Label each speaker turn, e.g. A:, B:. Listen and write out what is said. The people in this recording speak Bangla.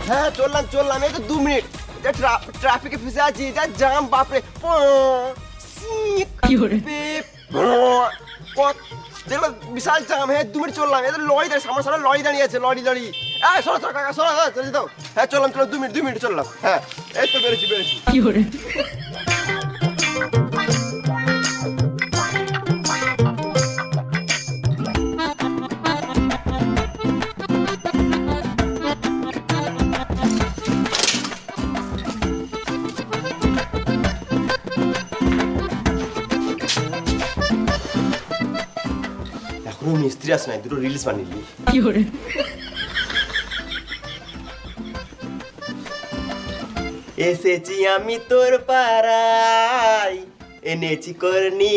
A: হ্যাঁ চললাম চললাম, এই তো 2 মিনিট। ট্রাফিকে ফেসে আছি, যা জাম বাপরে। দেখলো বিশাল জাম। হ্যাঁ 2 মিনিট চললাম, এই তো লরি দাঁড়িয়ে, সামনে সামনে লরি দাঁড়িয়ে আছে, লরি দাঁড়ি। সরো সরো কাকা সরো, চলে দাও। হ্যাঁ চললাম চললাম, 2 মিনিট চললাম। হ্যাঁ এই তো বেরোচ্ছি। এখনো মিস্ত্রি আসে নাই, দুটো রিলস বানিয়ে নিই। এসেছি আমি তোর পাড়ায়, এনেছি করনি